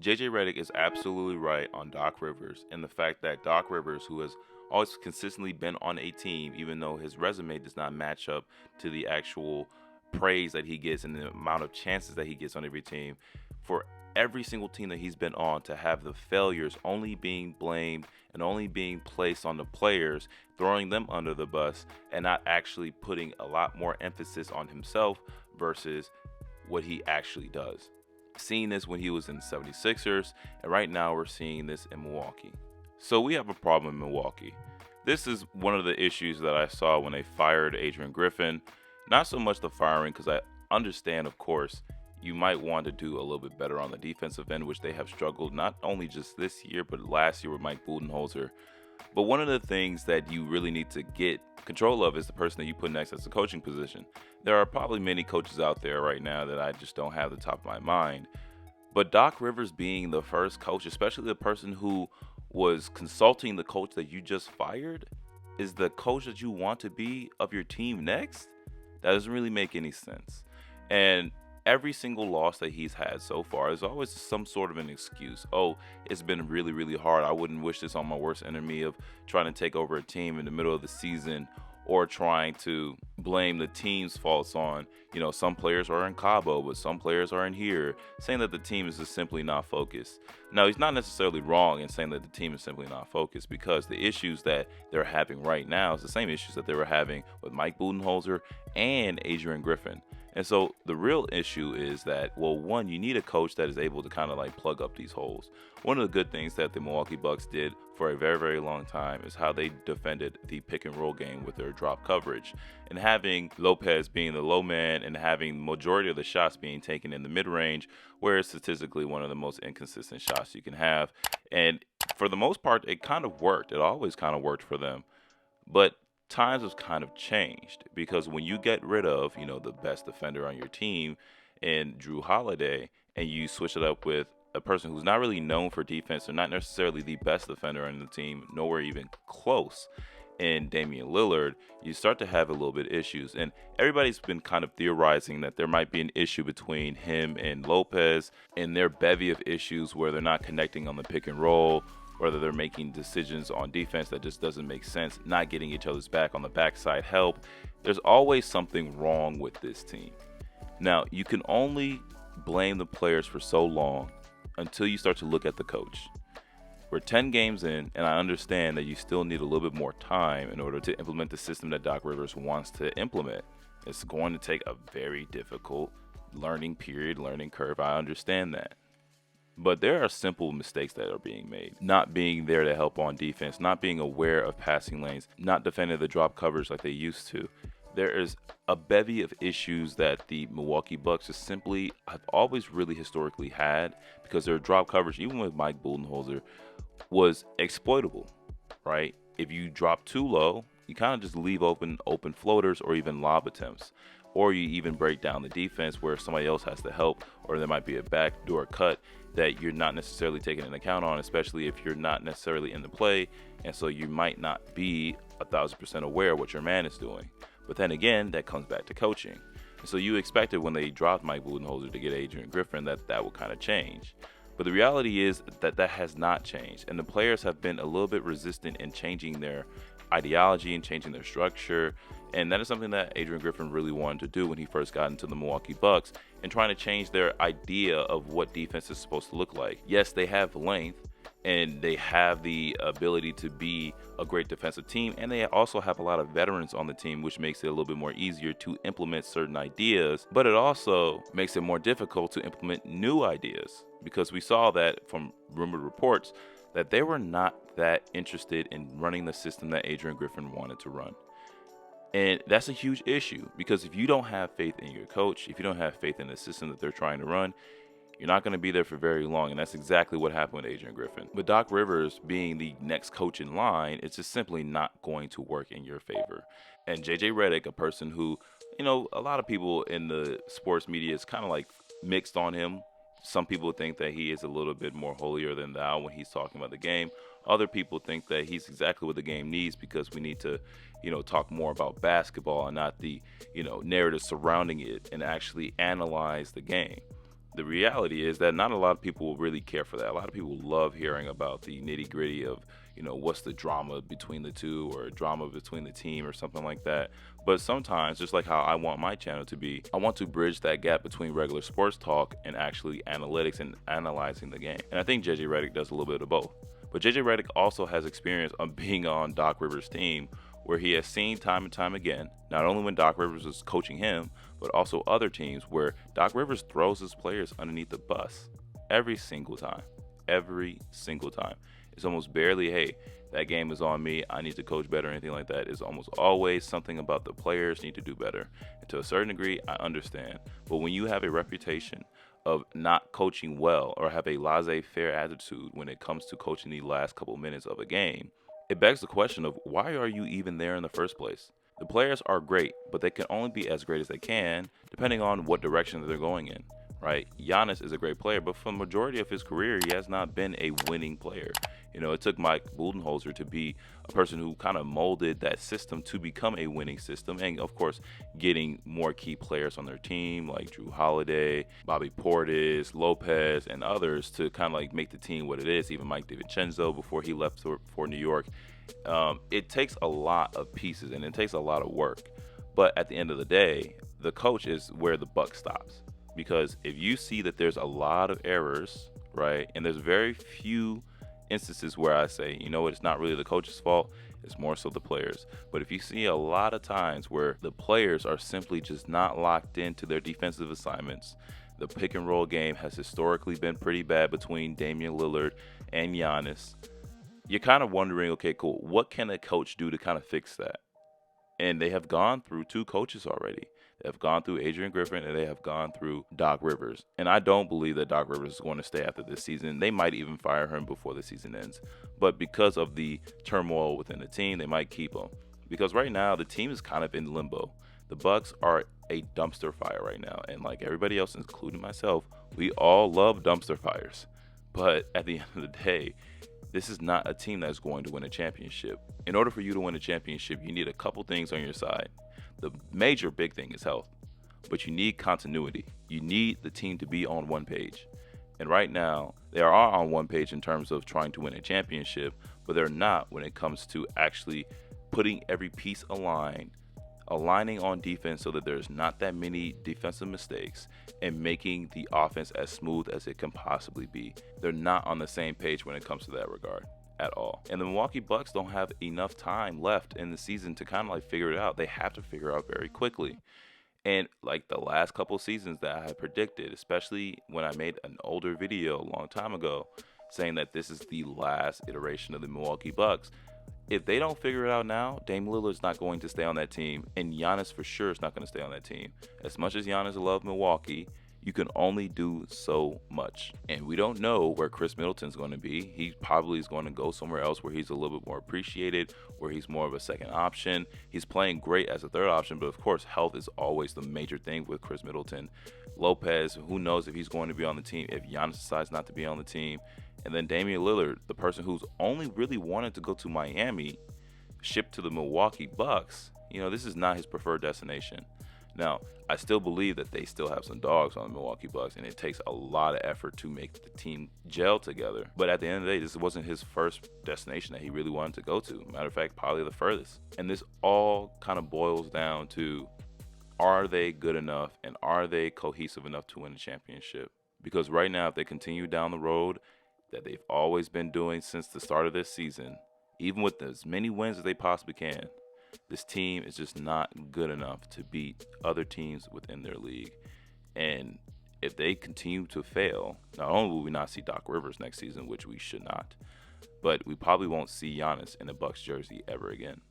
JJ Reddick is absolutely right on Doc Rivers and the fact that Doc Rivers, who has always consistently been on a team, even though his resume does not match up to the actual praise that he gets and the amount of chances that he gets on every team, for every single team that he's been on to have the failures only being blamed and only being placed on the players, throwing them under the bus and not actually putting a lot more emphasis on himself versus what he actually does. Seeing this when he was in the 76ers, and right now we're seeing this in Milwaukee. So we have a problem in Milwaukee. This is one of the issues that I saw when they fired Adrian Griffin. Not so much the firing, because I understand, of course, you might want to do a little bit better on the defensive end, which they have struggled not only just this year, but last year with Mike Budenholzer. But one of the things that you really need to get control of is the person that you put next as the coaching position. There are probably many coaches out there right now that I just don't have the top of my mind. But Doc Rivers being the first coach, especially the person who was consulting the coach that you just fired, is the coach that you want to be of your team next? That doesn't really make any sense. And every single loss that he's had so far is always some sort of an excuse. Oh, it's been really, really hard. I wouldn't wish this on my worst enemy, of trying to take over a team in the middle of the season, or trying to blame the team's faults on, some players are in Cabo, but some players are in here, saying that the team is just simply not focused. Now, he's not necessarily wrong in saying that the team is simply not focused, because the issues that they're having right now is the same issues that they were having with Mike Budenholzer and Adrian Griffin. And so the real issue is that, well, one, you need a coach that is able to kind of like plug up these holes. One of the good things that the Milwaukee Bucks did for a very, very long time is how they defended the pick and roll game with their drop coverage. And having Lopez being the low man and having the majority of the shots being taken in the mid range, where it's statistically one of the most inconsistent shots you can have. And for the most part, it kind of worked. It always kind of worked for them. But times have kind of changed, because when you get rid of, the best defender on your team and Drew Holiday, and you switch it up with a person who's not really known for defense or not necessarily the best defender on the team, nowhere even close, in Damian Lillard, you start to have a little bit of issues. And everybody's been kind of theorizing that there might be an issue between him and Lopez and their bevy of issues where they're not connecting on the pick and roll, whether they're making decisions on defense that just doesn't make sense, not getting each other's back on the backside help. There's always something wrong with this team. Now, you can only blame the players for so long until you start to look at the coach. We're 10 games in, and I understand that you still need a little bit more time in order to implement the system that Doc Rivers wants to implement. It's going to take a very difficult learning curve. I understand that. But there are simple mistakes that are being made. Not being there to help on defense, not being aware of passing lanes, not defending the drop coverage like they used to. There is a bevy of issues that the Milwaukee Bucks just simply have always really historically had, because their drop coverage, even with Mike Budenholzer, was exploitable, right? If you drop too low, you kind of just leave open floaters or even lob attempts. Or you even break down the defense where somebody else has to help, or there might be a backdoor cut that you're not necessarily taking into account on, especially if you're not necessarily in the play, and so you might not be 1,000% aware of what your man is doing. But then again, that comes back to coaching. And so you expected when they dropped Mike Budenholzer to get Adrian Griffin that would kind of change. But the reality is that has not changed, and the players have been a little bit resistant in changing their ideology and changing their structure. And that is something that Adrian Griffin really wanted to do when he first got into the Milwaukee Bucks, and trying to change their idea of what defense is supposed to look like. Yes, they have length and they have the ability to be a great defensive team, and they also have a lot of veterans on the team, which makes it a little bit more easier to implement certain ideas, but it also makes it more difficult to implement new ideas, because we saw that from rumored reports that they were not that interested in running the system that Adrian Griffin wanted to run. And that's a huge issue, because if you don't have faith in your coach, if you don't have faith in the system that they're trying to run, you're not going to be there for very long. And that's exactly what happened with Adrian Griffin. But Doc Rivers being the next coach in line, it's just simply not going to work in your favor. And JJ Reddick, a person who, a lot of people in the sports media is kind of like mixed on him. Some people think that he is a little bit more holier than thou when he's talking about the game. Other people think that he's exactly what the game needs, because we need to, talk more about basketball and not the, narrative surrounding it, and actually analyze the game. The reality is that not a lot of people will really care for that. A lot of people love hearing about the nitty gritty of, what's the drama between the two or drama between the team or something like that. But sometimes, just like how I want my channel to be, I want to bridge that gap between regular sports talk and actually analytics and analyzing the game. And I think JJ Reddick does a little bit of both. But JJ Reddick also has experience on being on Doc Rivers' team, where he has seen time and time again, not only when Doc Rivers is coaching him, but also other teams where Doc Rivers throws his players underneath the bus every single time. Every single time. It's almost barely, hey, that game is on me, I need to coach better, or anything like that. It's almost always something about the players need to do better. And to a certain degree, I understand. But when you have a reputation of not coaching well or have a laissez-faire attitude when it comes to coaching the last couple minutes of a game, it begs the question of why are you even there in the first place? The players are great, but they can only be as great as they can depending on what direction that they're going in, right? Giannis is a great player, but for the majority of his career, he has not been a winning player. It took Mike Budenholzer to be a person who kind of molded that system to become a winning system. And of course, getting more key players on their team like Drew Holiday, Bobby Portis, Lopez, and others to kind of like make the team what it is. Even Mike DiVincenzo before he left for New York. It takes a lot of pieces and it takes a lot of work. But at the end of the day, the coach is where the buck stops. Because if you see that there's a lot of errors, right, and there's very few instances where I say, it's not really the coach's fault, it's more so the players. But if you see a lot of times where the players are simply just not locked into their defensive assignments, the pick and roll game has historically been pretty bad between Damian Lillard and Giannis. You're kind of wondering, okay, cool, what can a coach do to kind of fix that? And they have gone through two coaches already. They have gone through Adrian Griffin and they have gone through Doc Rivers. And I don't believe that Doc Rivers is going to stay after this season. They might even fire him before the season ends. But because of the turmoil within the team, they might keep him. Because right now, the team is kind of in limbo. The Bucks are a dumpster fire right now. And like everybody else, including myself, we all love dumpster fires. But at the end of the day, this is not a team that's going to win a championship. In order for you to win a championship, you need a couple things on your side. The major big thing is health, but you need continuity. You need the team to be on one page. And right now, they are on one page in terms of trying to win a championship, but they're not when it comes to actually putting every piece aligning on defense so that there's not that many defensive mistakes, and making the offense as smooth as it can possibly be. They're not on the same page when it comes to that regard at all. And the Milwaukee Bucks don't have enough time left in the season to kind of like figure it out. They have to figure it out very quickly. And like the last couple seasons that I had predicted, especially when I made an older video a long time ago saying that this is the last iteration of the Milwaukee Bucks, if they don't figure it out now, Dame Lillard's not going to stay on that team, and Giannis for sure is not going to stay on that team. As much as Giannis loves Milwaukee, you can only do so much. And we don't know where Chris Middleton's going to be. He probably is going to go somewhere else where he's a little bit more appreciated, where he's more of a second option. He's playing great as a third option, but of course, health is always the major thing with Chris Middleton. Lopez, who knows if he's going to be on the team, if Giannis decides not to be on the team. And then Damian Lillard, the person who's only really wanted to go to Miami, shipped to the Milwaukee Bucks. This is not his preferred destination. Now, I still believe that they still have some dogs on the Milwaukee Bucks, and it takes a lot of effort to make the team gel together. But at the end of the day, this wasn't his first destination that he really wanted to go to. Matter of fact, probably the furthest. And this all kind of boils down to, are they good enough and are they cohesive enough to win a championship? Because right now, if they continue down the road that they've always been doing since the start of this season, even with as many wins as they possibly can, this team is just not good enough to beat other teams within their league. And if they continue to fail, not only will we not see Doc Rivers next season, which we should not, but we probably won't see Giannis in a Bucks jersey ever again.